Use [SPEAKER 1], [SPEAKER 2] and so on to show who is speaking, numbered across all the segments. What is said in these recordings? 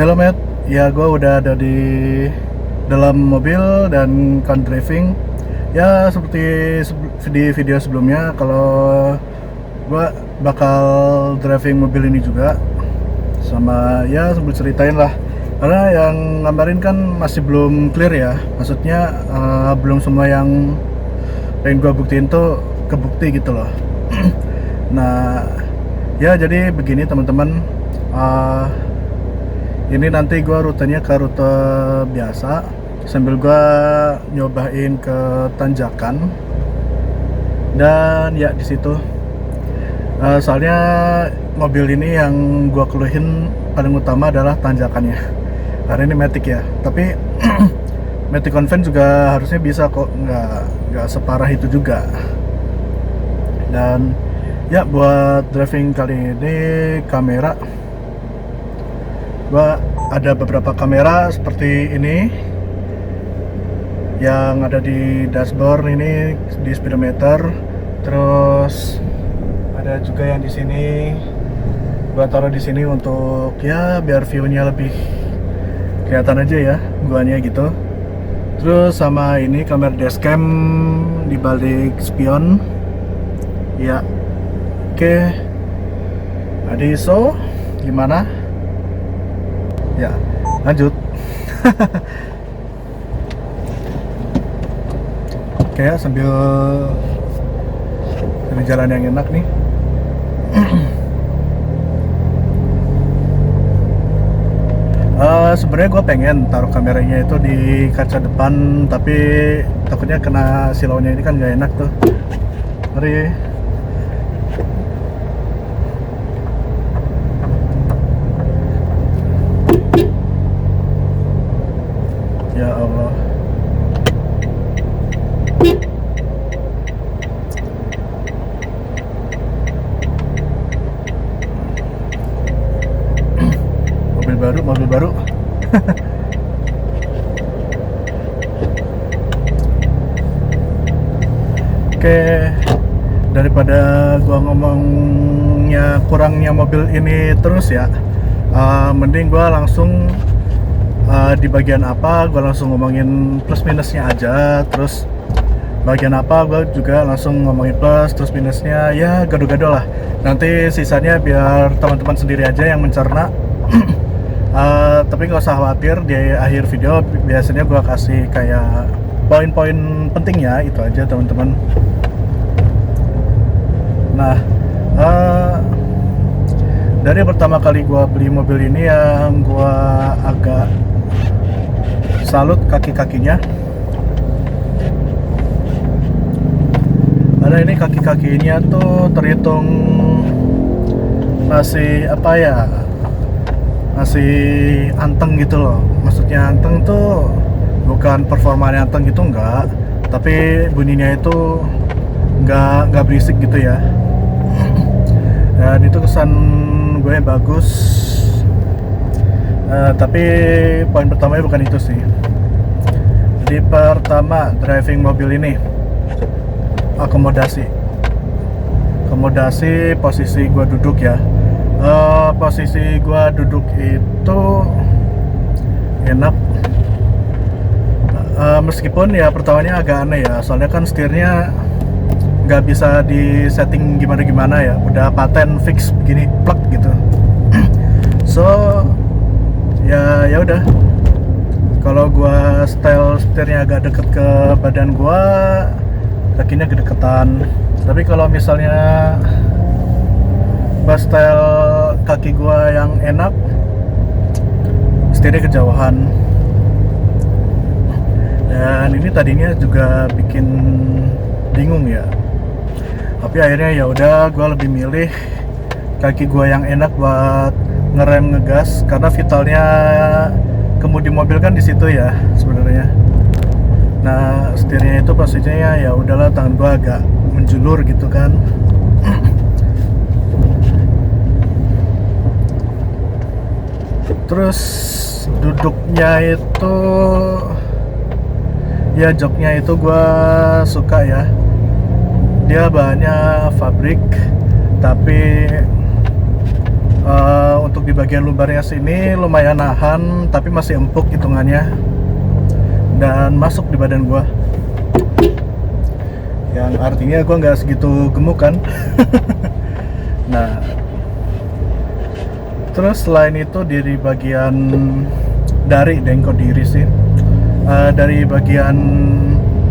[SPEAKER 1] Hello Matt, ya gue udah ada di dalam mobil dan kan driving. Ya seperti di video sebelumnya, kalau gue bakal driving mobil ini juga sama ya sambil ceritain lah. Karena yang gambarin kan masih belum clear ya, maksudnya belum semua yang pengen gue buktiin tuh kebukti gitu loh. Nah ya jadi begini teman-teman. Ini nanti gue rutenya ke rute biasa sambil gue nyobain ke tanjakan. Dan ya di situ soalnya mobil ini yang gue keluhin paling utama adalah tanjakannya, karena ini Matic ya. Tapi Matic Convent juga harusnya bisa kok, nggak separah itu juga. Dan ya buat driving kali ini kamera, gua ada beberapa kamera seperti ini yang ada di dashboard ini, di speedometer. Terus ada juga yang di sini, gua taruh di sini untuk ya biar view-nya lebih kelihatan aja ya guanya gitu. Terus sama ini kamera dashcam di balik spion ya. Oke, Adi, so gimana? Ya, lanjut. Oke ya, sambil jalan yang enak nih. Sebenarnya gue pengen taruh kameranya itu di kaca depan, tapi takutnya kena silaunya ini kan gak enak tuh. Mari. Ya Allah. Mobil baru. Oke, daripada gua ngomongnya kurangnya mobil ini terus ya, mending gua langsung di bagian apa gua langsung ngomongin plus minusnya aja. Terus bagian apa gua juga langsung ngomongin plus terus minusnya, ya gado-gado lah. Nanti sisanya biar teman-teman sendiri aja yang mencerna. Tapi nggak usah khawatir, di akhir video biasanya gua kasih kayak poin-poin pentingnya, itu aja teman-teman. Nah, dari pertama kali gua beli mobil ini yang gua agak salut kaki-kakinya. Karena ini kaki-kakinya tuh terhitung masih apa ya, masih anteng gitu loh. Maksudnya anteng tuh bukan performanya anteng gitu, enggak, tapi bunyinya itu nggak berisik gitu ya. Dan itu kesan gue bagus. Tapi poin pertamanya bukan itu sih. Jadi pertama, driving mobil ini, akomodasi posisi gue duduk ya. Posisi gue duduk itu enak. Meskipun ya pertamanya agak aneh ya, soalnya kan setirnya nggak bisa di setting gimana ya, udah paten fix begini plug gitu. So ya udah, kalau gua style setirnya agak deket ke badan gua, kakinya kedeketan. Tapi kalau misalnya gua style kaki gua yang enak, setirnya kejauhan. Dan ini tadinya juga bikin bingung ya, tapi akhirnya ya udah, gue lebih milih kaki gue yang enak buat ngerem ngegas, karena vitalnya kemudi mobil kan di situ ya sebenarnya. Nah, setirnya itu posisinya ya udahlah, tangan gue agak menjulur gitu kan. Terus duduknya itu ya, joknya itu gue suka ya. Dia bahannya fabrik, tapi untuk untuk di bagian lumbarnya sini lumayan nahan, tapi masih empuk hitungannya dan masuk di badan gua, yang artinya gua nggak segitu gemuk kan. Nah, terus selain itu dari bagian kok diri sih, dari bagian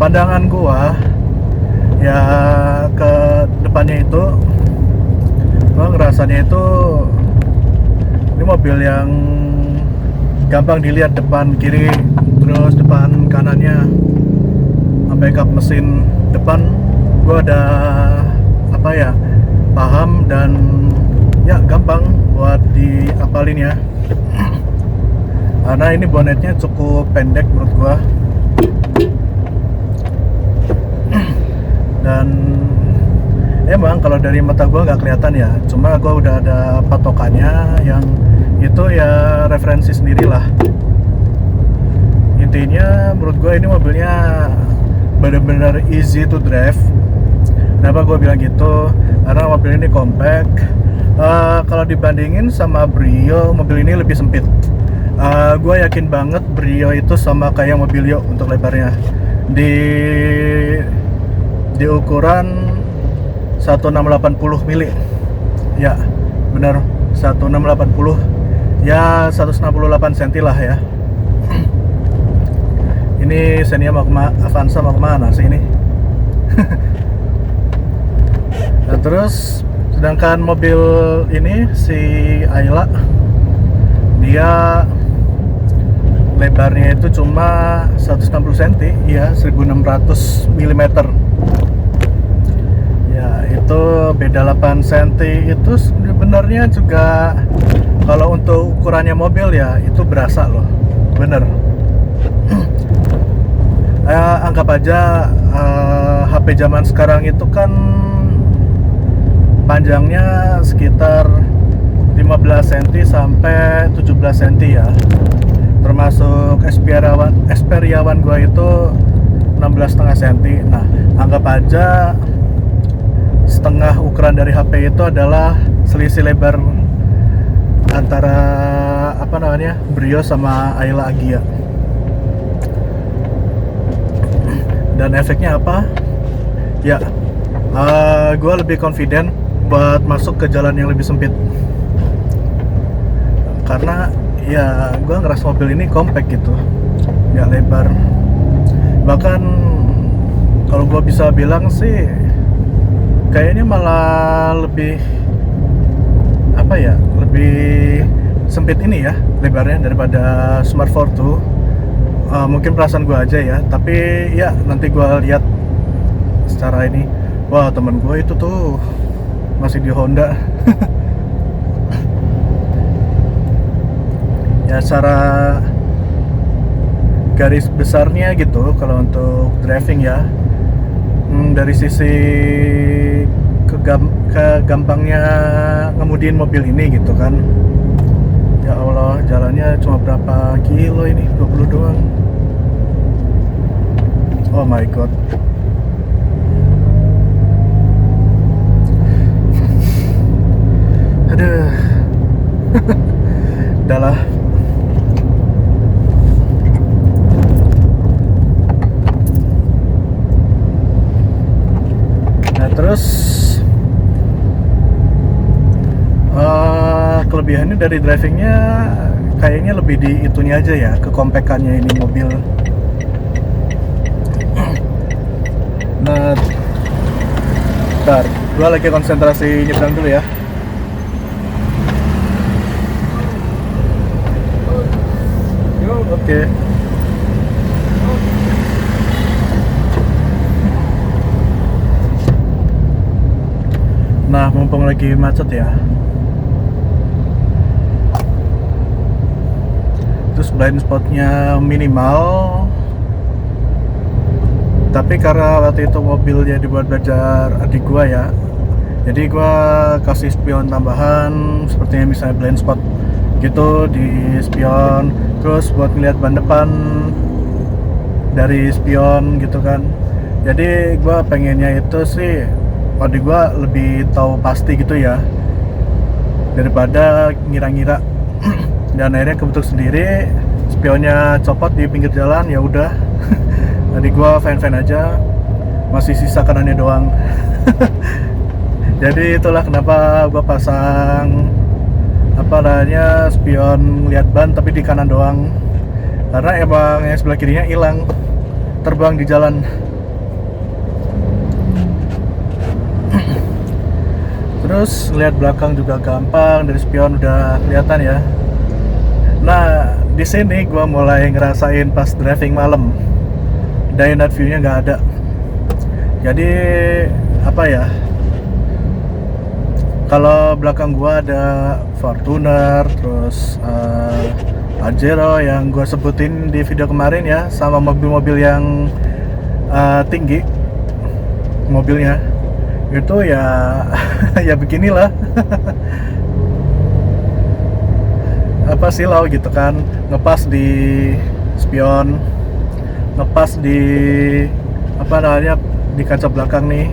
[SPEAKER 1] pandangan gua ya ke depannya itu, gua ngerasanya itu ini mobil yang gampang dilihat depan kiri, terus depan kanannya, sampai kap mesin depan gua ada apa ya, paham dan ya gampang buat diapalin ya. Karena ini bonetnya cukup pendek menurut gua, dan emang kalau dari mata gua nggak kelihatan ya, cuma gua udah ada patokannya yang itu ya, referensi sendiri lah. Intinya menurut gua ini mobilnya benar-benar easy to drive. Kenapa gua bilang gitu? Karena mobil ini compact. Kalau dibandingin sama Brio, mobil ini lebih sempit. Gue yakin banget Brio itu sama kayak Mobilio untuk lebarnya, di ukuran 1680 mili. Ya, benar, 1680. Ya 168 cm lah ya. Ini Xenia Avanza mau kemana sih ini? Nah, terus sedangkan mobil ini si Ayla, dia lebarnya itu cuma 160 cm, ya 1600 mm. Ya itu beda 8 cm itu sebenarnya juga kalau untuk ukurannya mobil ya itu berasa loh, bener. Anggap aja HP zaman sekarang itu kan panjangnya sekitar 15 cm sampai 17 cm ya, termasuk Xperiawan gua itu 16,5 cm. Nah, anggap aja setengah ukuran dari HP itu adalah selisih lebar antara apa namanya, Brio sama Ayla Agya. Dan efeknya apa? Ya, gue lebih confident buat masuk ke jalan yang lebih sempit, karena ya gue ngerasa mobil ini compact gitu, nggak lebar. Bahkan kalau gue bisa bilang sih kayaknya malah lebih apa ya, lebih sempit ini ya lebarnya daripada Smart Fortwo. Mungkin perasaan gue aja ya, tapi ya nanti gue lihat secara ini. Wah, temen gue itu tuh masih di Honda. Ya secara garis besarnya gitu, kalau untuk driving ya, dari sisi kegampangnya ngemudiin mobil ini gitu kan. Ya Allah, jalannya cuma berapa kilo ini? 20 doang. Oh my god. Aduh. Udahlah. Nah, terus kelebihannya dari drivingnya kayaknya lebih di itunya aja ya, kekompakannya ini mobil. Nah, bentar, gua lagi konsentrasi nyebrang dulu ya. Oke. Nah, mumpung lagi macet ya, terus blind spotnya minimal. Tapi karena waktu itu mobilnya dibuat belajar adik gua ya, jadi gua kasih spion tambahan, sepertinya misalnya blind spot gitu di spion, terus buat ngeliat ban depan dari spion gitu kan. Jadi gua pengennya itu sih adik gua lebih tahu pasti gitu ya, daripada ngira-ngira Dan akhirnya kebentuk sendiri, spionnya copot di pinggir jalan, ya udah. Tadi gua fan aja, masih sisa kanannya doang. Jadi itulah kenapa gua pasang apa namanya spion lihat ban tapi di kanan doang, karena emang yang sebelah kirinya hilang, terbang di jalan. Terus lihat belakang juga gampang, dari spion udah kelihatan ya. Nah, di sini gua mulai ngerasain pas driving malam, day night view-nya nggak ada. Jadi apa ya? Kalau belakang gua ada Fortuner, terus Pajero yang gua sebutin di video kemarin ya, sama mobil-mobil yang tinggi mobilnya. Itu ya ya beginilah. Apa silau gitu kan, ngepas di spion, ngepas di apa namanya di kaca belakang nih.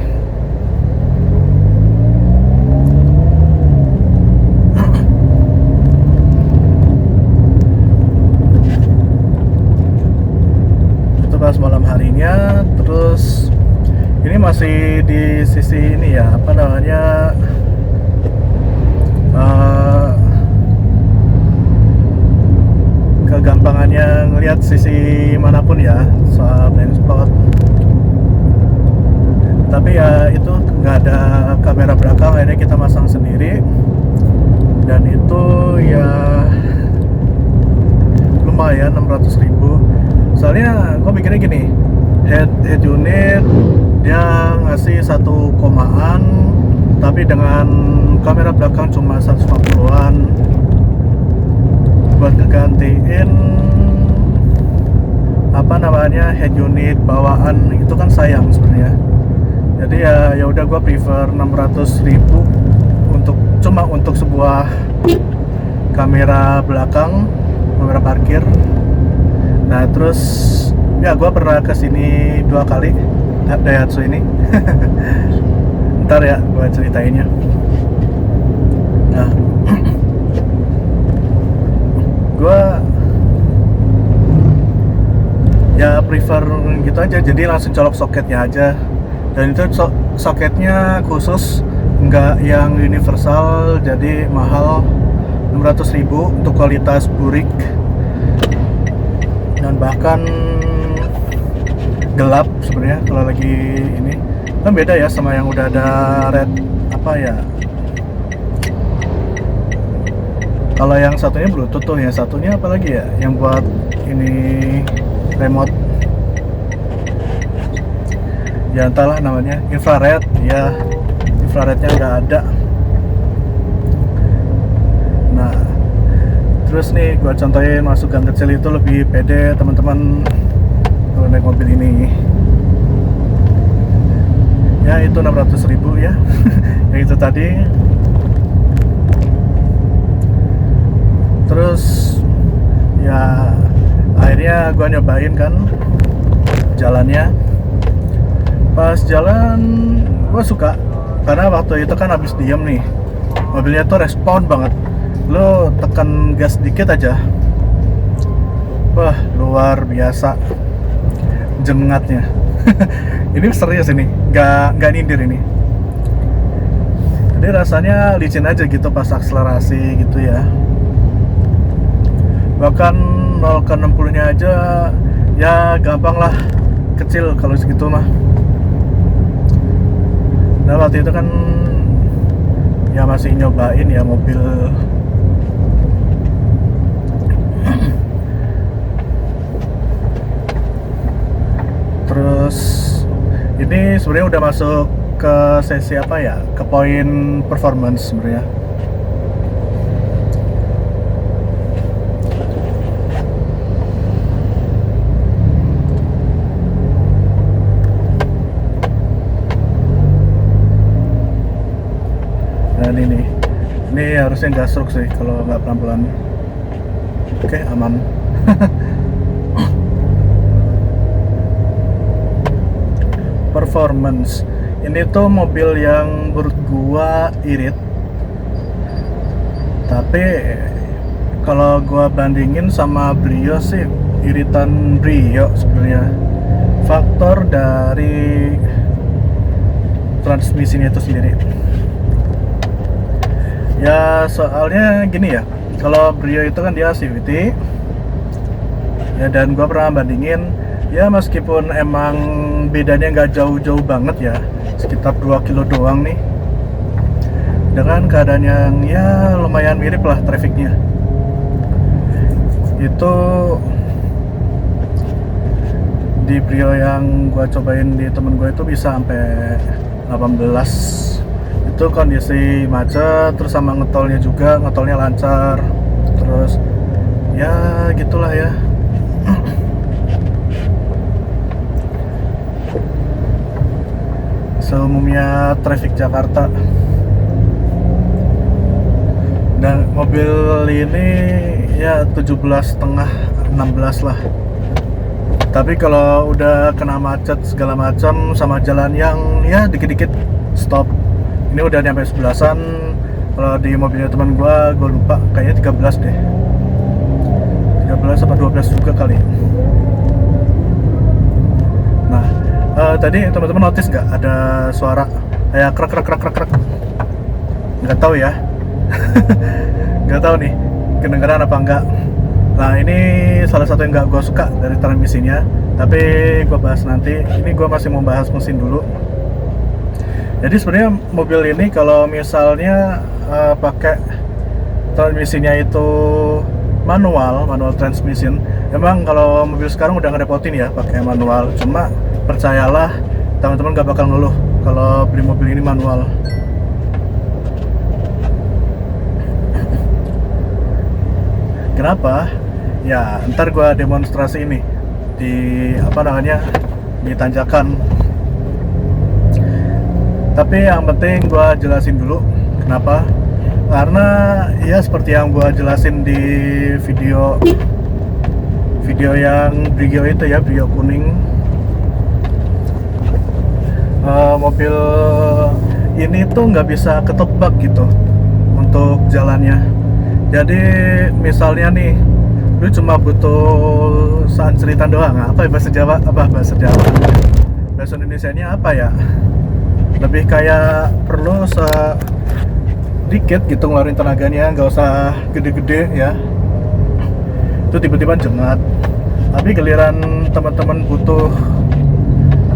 [SPEAKER 1] Itu pas malam harinya. Terus ini masih di sisi ini ya, apa namanya kegampangannya ngelihat sisi manapun ya soal blind spot. Tapi ya itu nggak ada kamera belakang, akhirnya kita masang sendiri. Dan itu ya lumayan 600.000. Soalnya gue mikirnya gini, head unit dia ngasih 1 komaan, tapi dengan kamera belakang cuma 150-an. Buat ngegantiin apa namanya head unit bawaan itu kan sayang sebenarnya. Jadi ya udah gue prefer 600.000 cuma untuk sebuah kamera belakang, kamera parkir. Nah terus ya gue pernah kesini 2 kali Daihatsu ini. Ntar ya gue ceritainnya. Nah gue ya prefer gitu aja, jadi langsung colok soketnya aja. Dan itu soketnya khusus, nggak yang universal, jadi mahal, 600.000 untuk kualitas burik. Dan bahkan gelap sebenarnya kalau lagi ini kan beda ya sama yang udah ada red apa ya. Kalau yang satunya Bluetooth tuh, yang satunya apa lagi ya yang buat ini remote ya, entahlah namanya, infrared ya, infrarednya nggak ada. Nah terus nih gua contohin masuk gang kecil itu lebih pede teman-teman kalau naik mobil ini. Ya itu 600.000 ya. Yang itu tadi. Terus ya akhirnya gua nyobain kan jalannya. Pas jalan gua suka, karena waktu itu kan habis diem nih, mobilnya tuh respon banget. Lo tekan gas dikit aja, wah luar biasa jengatnya. Ini serius ini, nggak nyindir ini. Jadi rasanya licin aja gitu pas akselerasi gitu ya. Bahkan 0 ke 60 nya aja ya gampang lah, kecil kalau segitu mah. Nah waktu itu kan ya masih nyobain ya mobil terus ini sebenarnya udah masuk ke sesi apa ya, ke poin performance sebenarnya. Dan ini harusnya nggak stroke sih kalau nggak pelan-pelan. Oke, aman. Performance ini tuh mobil yang menurut gua irit, tapi kalau gua bandingin sama Brio sih, iritan Brio sebenarnya. Faktor dari transmisinya itu sendiri. Ya soalnya gini ya, kalau Brio itu kan dia CVT ya, dan gua pernah bandingin ya, meskipun emang bedanya nggak jauh-jauh banget ya, sekitar 2 kilo doang nih, dengan keadaan yang ya lumayan mirip lah trafficnya. Itu di Brio yang gua cobain di temen gue itu bisa sampai 18. Itu kondisi macet, terus sama ngetolnya juga, ngetolnya lancar, terus ya gitulah ya. Seumumnya traffic Jakarta. Dan mobil ini ya 17,5, 16 lah. Tapi kalau udah kena macet segala macam sama jalan yang ya dikit-dikit stop, ini udah nyampe 11-an. Kalau di mobilnya teman gua lupa, kayaknya 13 deh, 13 apa 12 juga kali. Nah, tadi teman-teman notice nggak ada suara kayak krek krek krek krek krek? Nggak tahu ya. Nggak tahu nih kedengeran apa enggak. Nah, ini salah satu yang nggak gue suka dari transmisinya, tapi gue bahas nanti. Ini gue masih mau bahas mesin dulu. Jadi sebenarnya mobil ini kalau misalnya pakai transmisinya itu manual transmission, emang kalau mobil sekarang udah ngerepotin ya pakai manual. Cuma percayalah, teman-teman gak bakal ngeluh kalau beli mobil ini manual. Kenapa? Ya, ntar gua demonstrasi ini di di tanjakan. Tapi yang penting gua jelasin dulu kenapa. Karena ya seperti yang gua jelasin di video yang Brio itu ya, Brio kuning. Mobil ini tuh nggak bisa ketebak gitu untuk jalannya. Jadi misalnya nih, lu cuma butuh sanseritan doang, apa ya, bahasa Jawa, bahasa Indonesianya apa ya, lebih kayak perlu sedikit gitu ngeluarin tenaganya, nggak usah gede-gede ya, itu tiba-tiba jengat. Tapi giliran teman-teman butuh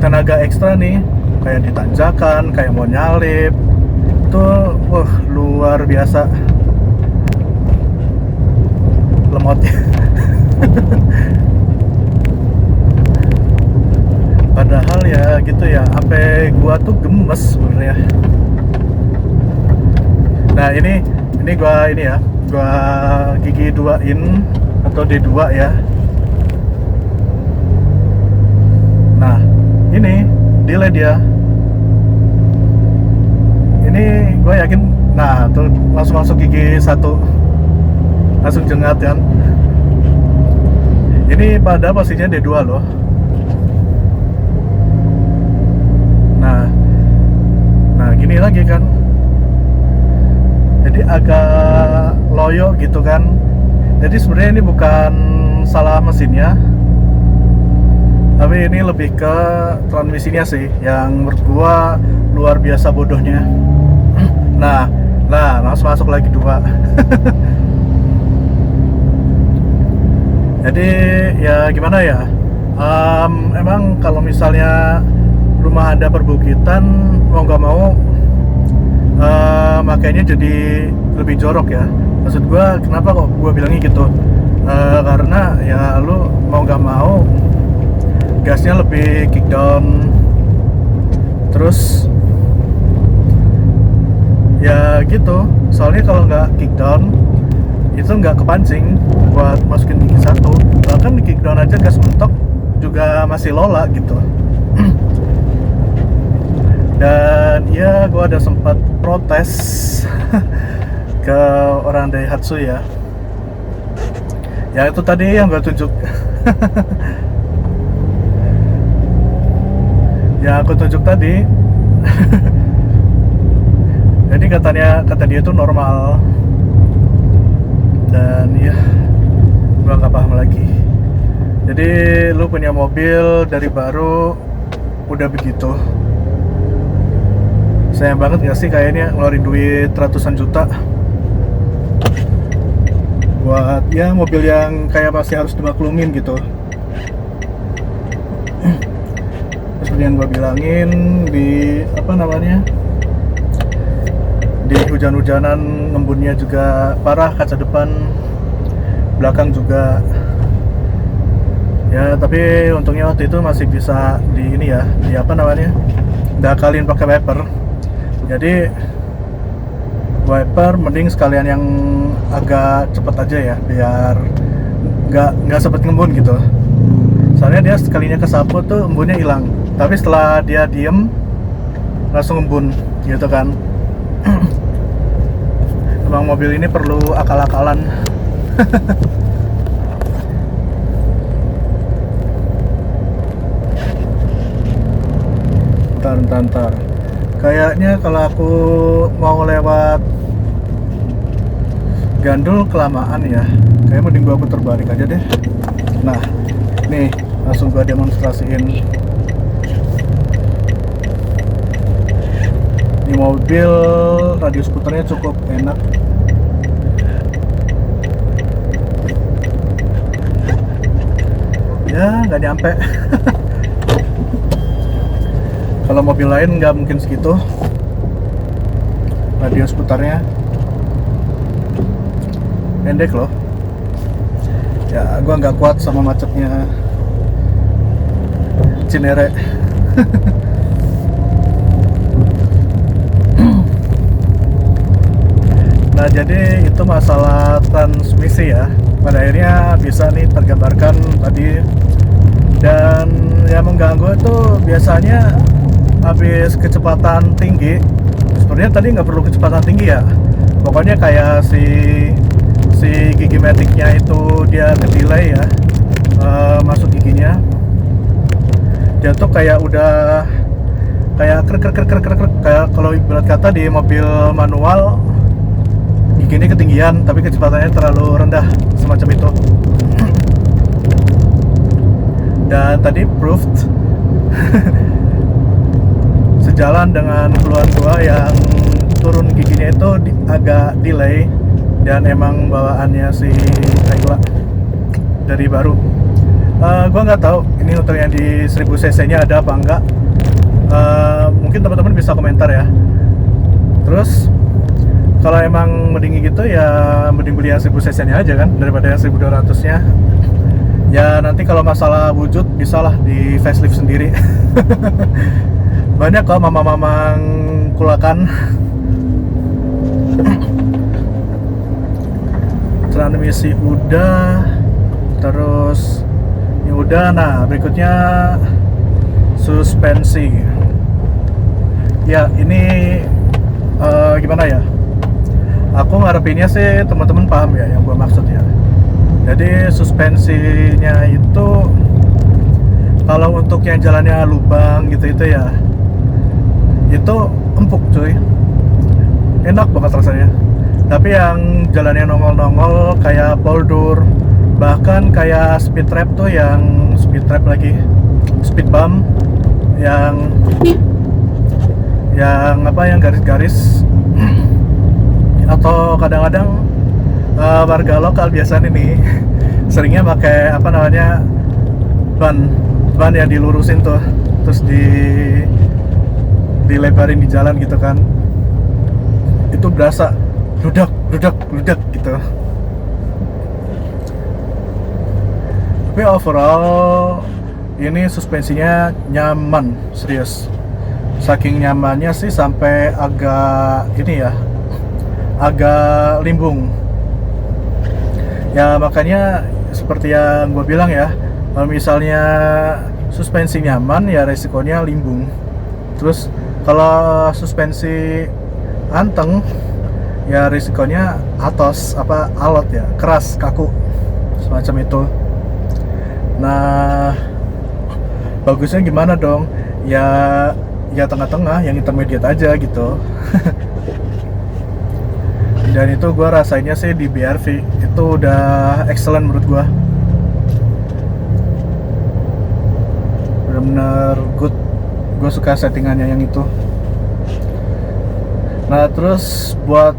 [SPEAKER 1] tenaga ekstra nih, kayak di tanjakan, kayak mau nyalip, itu luar biasa lemotnya. Padahal ya gitu ya, sampai gua tuh gemes sebenarnya. Nah ini gua gigi duain atau D2 ya. Nah ini delay dia. Ini gue yakin, nah tuh langsung masuk gigi 1, langsung jengat kan. Ini pada posisinya D2 loh. Nah gini lagi kan, jadi agak loyo gitu kan. Jadi sebenarnya ini bukan salah mesinnya, tapi ini lebih ke transmisinya sih yang menurut gua luar biasa bodohnya. Nah langsung masuk lagi 2. Jadi ya gimana ya, emang kalau misalnya rumah ada perbukitan, mau nggak mau makanya jadi lebih jorok ya. Maksud gua kenapa kok gua bilangnya gitu, karena ya lu mau nggak mau gasnya lebih kick down, terus ya gitu. Soalnya kalau nggak kick down itu nggak kepancing buat masukin gigi 1. Bahkan di kick down aja gas mentok juga masih lola gitu. Dan ya gue ada sempat protes ke orang Daihatsu ya. Ya itu tadi yang gue tunjuk. Yang aku tunjuk tadi. Jadi kata dia itu normal. Dan ya gua nggak paham lagi. Jadi lu punya mobil dari baru udah begitu, sayang banget gak sih kayaknya ngeluarin duit ratusan juta buat ya mobil yang kayak masih harus dimaklumin gitu. Seperti yang gue bilangin, di apa namanya, di hujan-hujanan ngembunnya juga parah, kaca depan, belakang juga. Ya tapi untungnya waktu itu masih bisa di ini ya, di apa namanya, diakalin pakai wiper. Jadi wiper mending sekalian yang agak cepet aja ya, biar nggak sempet ngembun gitu. Soalnya dia sekalinya kesapu tuh embunnya hilang, tapi setelah dia diem langsung embun gitu kan. Emang mobil ini perlu akal-akalan. Ntar. Kayaknya kalau aku mau lewat Gandul kelamaan ya. Kayaknya mending gua putar balik aja deh. Nah, nih langsung gua demonstrasiin. Ini mobil radius putarnya cukup enak. Ya, nggak nyampe. Kalau mobil lain nggak mungkin segitu radius putarnya, pendek loh. Ya gua nggak kuat sama macetnya Cinere. Nah jadi itu masalah transmisi ya, pada akhirnya bisa nih tergambarkan tadi. Dan yang mengganggu itu biasanya habis kecepatan tinggi. Sebenarnya tadi nggak perlu kecepatan tinggi ya, pokoknya kayak si gigi maticnya itu dia ke-delay ya, masuk giginya, dia tuh kayak udah kayak krek kayak kalau ibarat kata di mobil manual gigi ini ketinggian tapi kecepatannya terlalu rendah, semacam itu. Dan tadi proved sejalan dengan keluhan gua yang turun giginya itu agak delay, dan emang bawaannya si Ayla dari baru. Gua nggak tahu ini untuk yang di 1000 cc nya ada apa enggak. Mungkin teman-teman bisa komentar ya. Terus kalau emang mending gitu ya mending beli yang 1000 cc nya aja kan daripada yang 1200 nya. Ya nanti kalau masalah wujud bisalah di facelift sendiri. Banyak kok mama-mama kulakan. Transmisi udah, terus ini udah. Nah berikutnya suspensi. Ya ini gimana ya? Aku ngarepinnya sih teman-teman paham ya yang gua maksud ya. Jadi suspensinya itu kalau untuk yang jalannya lubang gitu itu ya, itu empuk cuy, enak banget rasanya. Tapi yang jalannya nongol-nongol kayak poldur, bahkan kayak speed trap tuh, yang speed trap lagi, speed bump, yang apa, yang garis-garis. Atau kadang-kadang warga lokal biasanya nih seringnya pakai apa namanya, ban yang dilurusin tuh, terus dilebarin di jalan gitu kan, itu berasa ludak gitu. Tapi overall ini suspensinya nyaman, serius. Saking nyamannya sih sampai agak ini ya, agak limbung. Ya makanya seperti yang gue bilang ya, kalau misalnya suspensi nyaman ya resikonya limbung. Terus kalau suspensi anteng ya risikonya atos, apa, alot ya, keras, kaku, semacam itu. Nah bagusnya gimana dong? Ya tengah-tengah, yang intermediate aja gitu. Dan itu gue rasanya sih di BRV itu udah excellent menurut gua, benar-benar good. Gue suka settingannya yang itu. Nah terus buat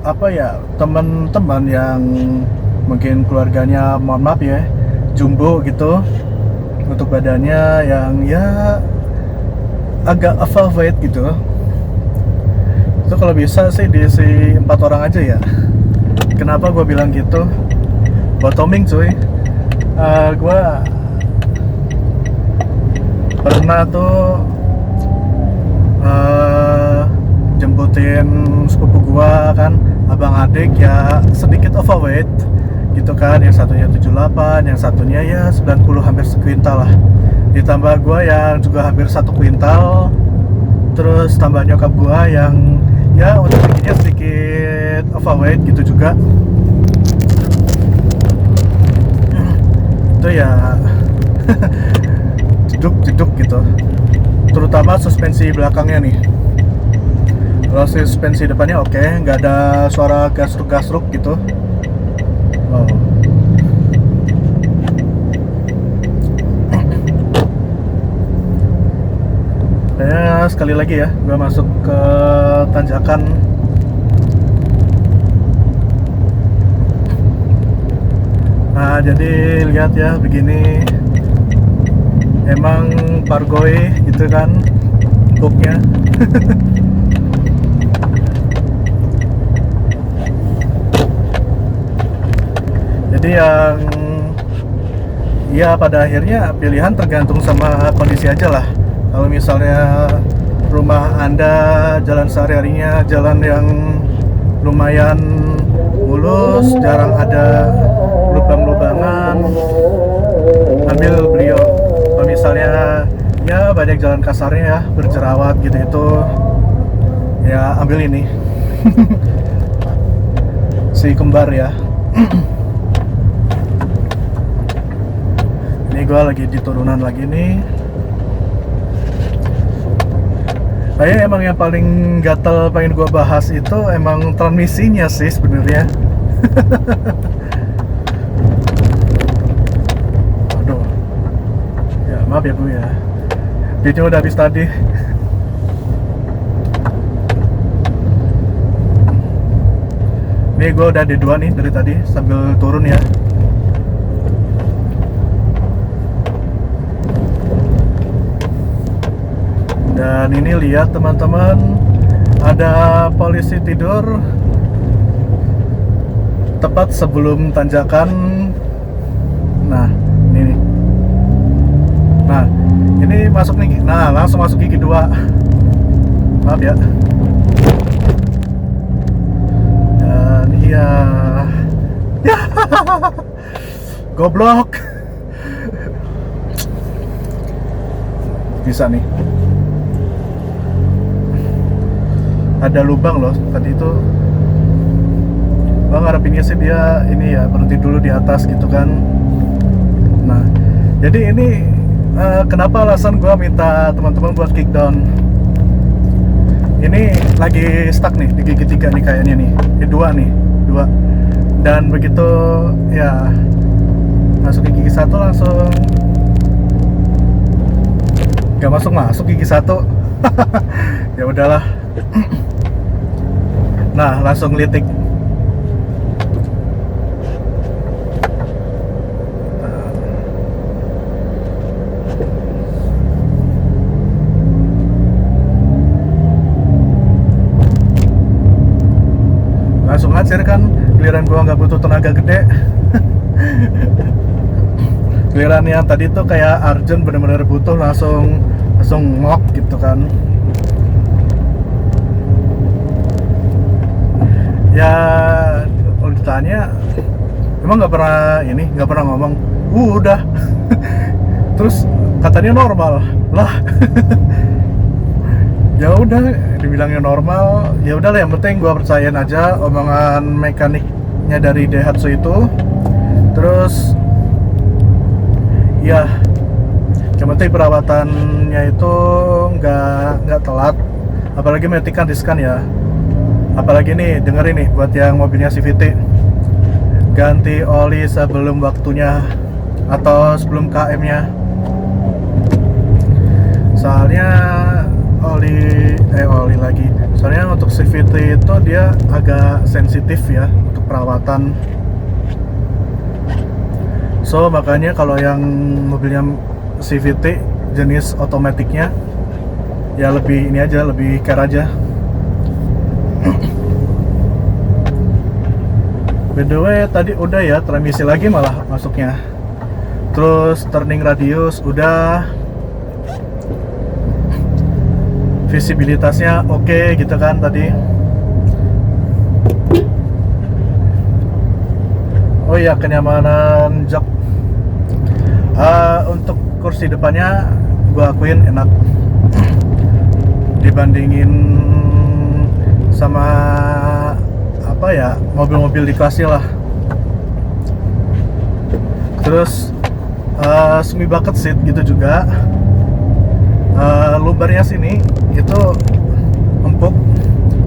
[SPEAKER 1] apa ya, teman-teman yang mungkin keluarganya mohon maaf ya jumbo gitu untuk badannya, yang ya agak overweight gitu, itu kalau bisa sih diisi 4 orang aja ya. Kenapa gue bilang gitu? Bottoming cuy. Gue pernah tuh jemputin sepupu gua kan, abang adik ya sedikit overweight gitu kan, yang satunya 78, yang satunya ya 90, hampir sekuintal lah, ditambah gua yang juga hampir 1 kuintal, terus tambah nyokap gua yang ya untuk tingginya sedikit overweight gitu juga. Itu ya jeduk gitu, terutama suspensi belakangnya nih. Kalau suspensi depannya oke, nggak ada suara gasruk gitu. Wow. Ya sekali lagi ya, gue masuk ke tanjakan. Nah jadi lihat ya begini, emang pargoy gitu kan booknya. Jadi yang ya pada akhirnya pilihan tergantung sama kondisi aja lah. Kalau misalnya rumah Anda jalan sehari-harinya jalan yang lumayan mulus, jarang ada lubang-lubangan, ambil Brio. Kalau misalnya ya banyak jalan kasarnya ya, berjerawat gitu itu, ya ambil ini. Si kembar ya. Ini gue lagi di turunan lagi nih. Kayaknya emang yang paling gatel pengen gue bahas itu emang transmisinya sih sebenarnya. Aduh, ya maaf ya Bu ya, dia udah habis tadi. Ini gue udah D2 nih dari tadi sambil turun ya. Dan ini lihat teman-teman, ada polisi tidur tepat sebelum tanjakan. Nah ini nih. Nah ini masuk nih. Nah langsung masuk gigi 2. Maaf ya. Dan iya ya. Goblok. Bisa nih. Ada lubang loh tadi itu. Bang ngarepinnya sih dia ini ya berhenti dulu di atas gitu kan. Nah jadi ini kenapa alasan gue minta teman-teman buat kick down. Ini lagi stuck nih di gigi 3 nih kayaknya nih, di 2 nih, 2. Dan begitu ya masuk gigi 1 langsung gak masuk gigi 1. Ya udahlah. Nah langsung litik. Langsung ngacir kan, giliran gua nggak butuh tenaga gede. Giliran yang tadi tuh kayak Arjun bener-bener butuh langsung ngok gitu kan. Ya kalau ditanya emang nggak pernah ngomong udah. Terus katanya normal lah. Ya udah dibilangnya normal, ya udahlah, yang penting gua percayain aja omongan mekaniknya dari Daihatsu itu. Terus ya yang penting perawatannya itu nggak telat, apalagi matikan riskan ya. Apalagi nih dengerin nih buat yang mobilnya CVT, ganti oli sebelum waktunya atau sebelum KM-nya. Soalnya oli lagi. Soalnya untuk CVT itu dia agak sensitif ya untuk perawatan. So makanya kalau yang mobilnya CVT jenis otomatiknya ya lebih ini aja, lebih care aja. By the way, tadi udah ya, transmisi lagi malah masuknya. Terus turning radius udah, visibilitasnya oke gitu kan tadi. Oh iya, kenyamanan jok. Untuk kursi depannya gua akuin enak dibandingin sama apa ya, mobil-mobil di kelasnya lah. Terus semi bucket seat gitu juga. Lumbarnya sini itu empuk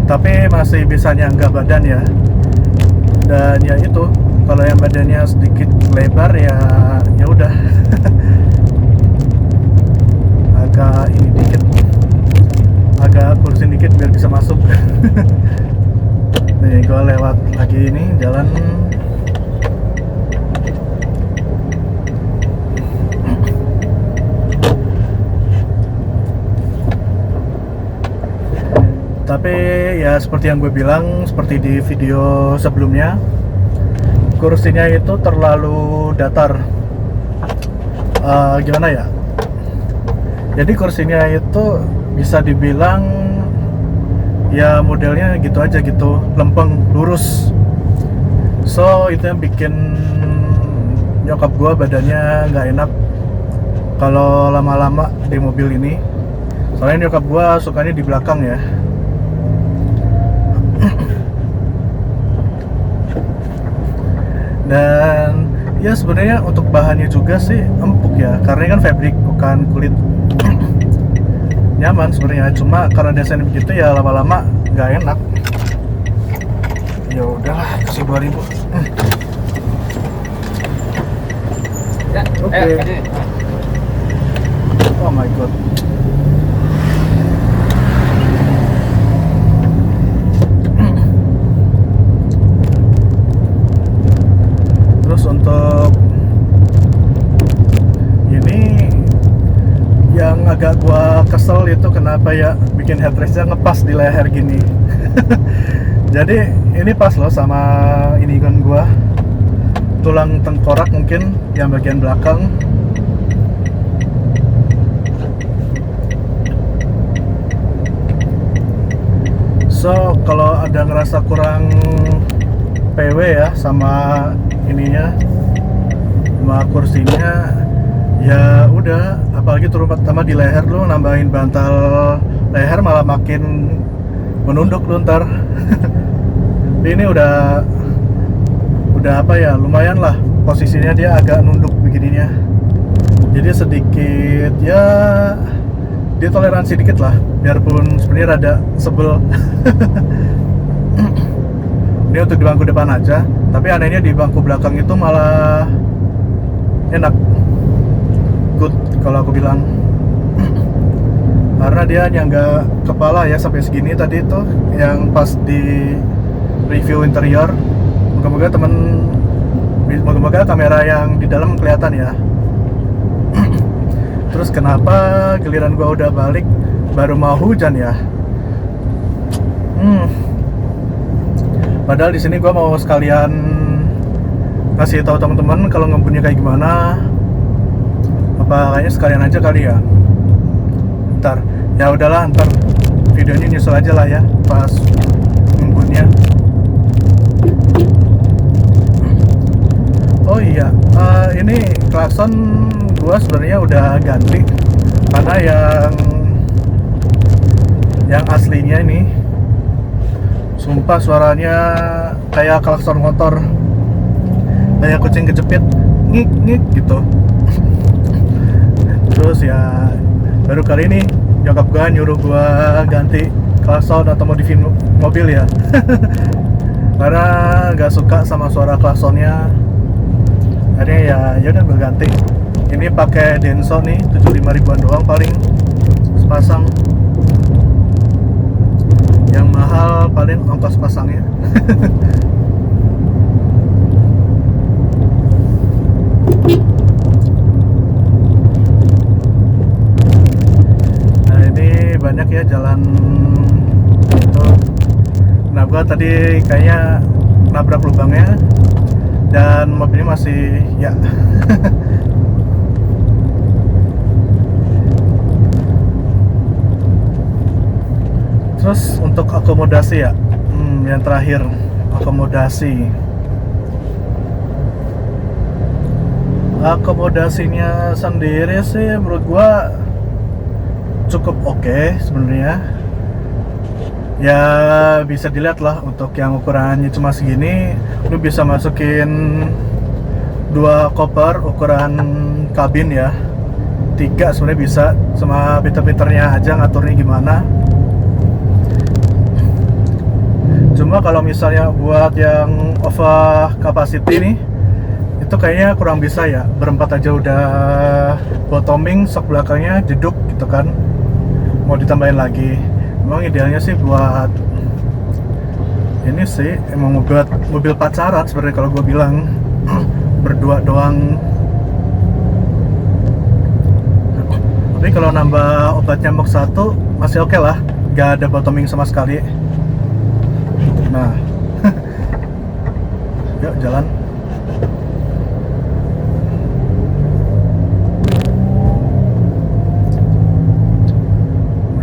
[SPEAKER 1] tapi masih bisa nyangga badan ya. Dan ya itu, kalau yang badannya sedikit lebar ya udah agak ini dikit, agak kursi dikit biar bisa masuk. Nih gue lewat lagi ini jalan. Tapi ya seperti yang gue bilang, seperti di video sebelumnya, kursinya itu terlalu datar. Gimana ya? Jadi kursinya itu bisa dibilang ya modelnya gitu aja gitu, lempeng, lurus. So itu yang bikin nyokap gua badannya nggak enak kalau lama-lama di mobil ini. Soalnya nyokap gua sukanya di belakang ya. Dan ya sebenarnya untuk bahannya juga sih empuk ya, karena kan fabric bukan kulit. Nyaman sebenarnya, cuma karena desain begitu ya lama-lama nggak enak. Ya udahlah, kasih 2.000. Oke. Oh my god. Terus untuk ini yang agak gua kesel itu kenapa ya bikin headrestnya ngepas di leher gini. Jadi ini pas loh sama ini kan gua, tulang tengkorak mungkin yang bagian belakang. So kalau ada ngerasa kurang PW ya sama ininya, sama kursinya, ya udah, apalagi terutama di leher, lu nambahin bantal leher malah makin menunduk lu ntar. Ini udah apa ya, lumayan lah posisinya, dia agak nunduk begininya, jadi sedikit ya ditoleransi dikit lah, biarpun sebenarnya rada sebel. Ini untuk di bangku depan aja, tapi anehnya di bangku belakang itu malah enak, good kalau aku bilang. Karena dia nyangga kepala ya sampai segini tadi itu yang pas di review interior. Moga-moga kamera yang di dalam kelihatan ya. Terus kenapa giliran gua udah balik baru mau hujan ya? Padahal di sini gua mau sekalian kasih tahu teman-teman kalau ngebunnya kayak gimana. Apa kayaknya sekalian aja kali ya. Ntar, ya udahlah, ntar videonya nyusul aja lah ya pas ngebunnya. Oh iya, ini klakson gua sebenarnya udah ganti karena yang aslinya ini sumpah suaranya kayak klakson motor, kayak kucing kejepit, ngik ngik gitu. Terus ya baru kali ini nyokap gua nyuruh gua ganti klakson atau modifin mobil ya. karena gak suka sama suara klaksonnya. Akhirnya ya udah gue ganti. Ini pakai Denso nih, 75 ribuan doang paling sepasang. Yang mahal paling ongkos pasangnya. Nah ini banyak ya jalan itu. Nah gua tadi kayaknya nabrak lubangnya dan mobilnya masih ya. Terus untuk akomodasi ya, yang terakhir akomodasinya sendiri sih menurut gua cukup oke sebenarnya. Ya bisa dilihat lah, untuk yang ukurannya cuma segini, lu bisa masukin 2 koper ukuran kabin ya, 3 sebenarnya bisa, sama pinter-pinternya aja ngaturnya gimana. Cuma kalau misalnya buat yang over capacity nih, itu kayaknya kurang bisa ya. Berempat aja udah bottoming, sok belakangnya jeduk gitu kan, mau ditambahin lagi. Memang idealnya sih buat ini sih, emang buat mobil pacaran sebenarnya kalau gue bilang. Berdua doang. Tapi kalau nambah obat nyamuk 1 masih oke lah, gak ada bottoming sama sekali. Nah yuk jalan.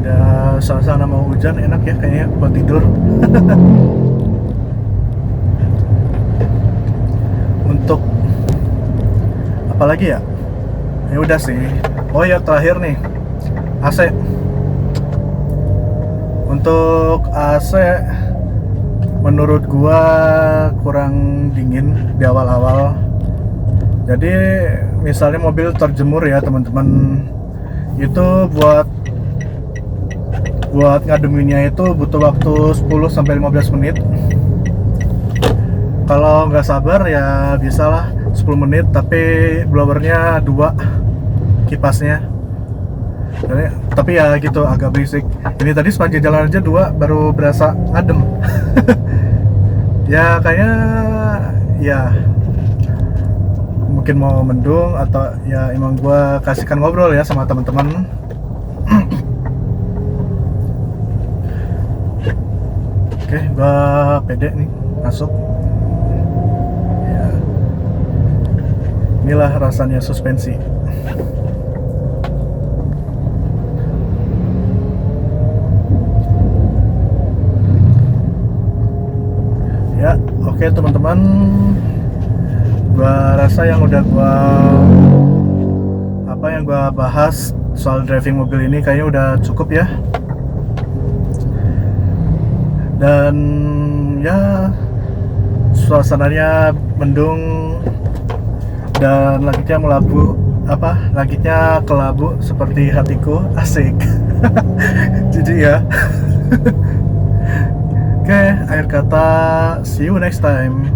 [SPEAKER 1] Udah suasana mau hujan, enak ya kayaknya buat tidur. Untuk apalagi ya, ya udah sih. Oh ya terakhir nih, AC. Untuk AC menurut gua kurang dingin di awal-awal. Jadi misalnya mobil terjemur ya teman-teman, itu buat ngademinnya itu butuh waktu 10-15 menit. Kalau nggak sabar ya bisalah 10 menit, tapi blowernya 2, kipasnya. Tapi ya gitu, agak berisik. Ini tadi sepanjang jalan aja 2 baru berasa adem. Ya kayaknya ya mungkin mau mendung, atau ya emang gua kasihkan ngobrol ya sama teman-teman. Oke, gua pede nih masuk. Ya, inilah rasanya suspensi. Ya, oke teman-teman, gua rasa yang udah gua bahas soal driving mobil ini kayaknya udah cukup ya. Dan ya suasananya mendung dan langitnya kelabu seperti hatiku, asik. Jadi ya. Oke, akhir kata, see you next time.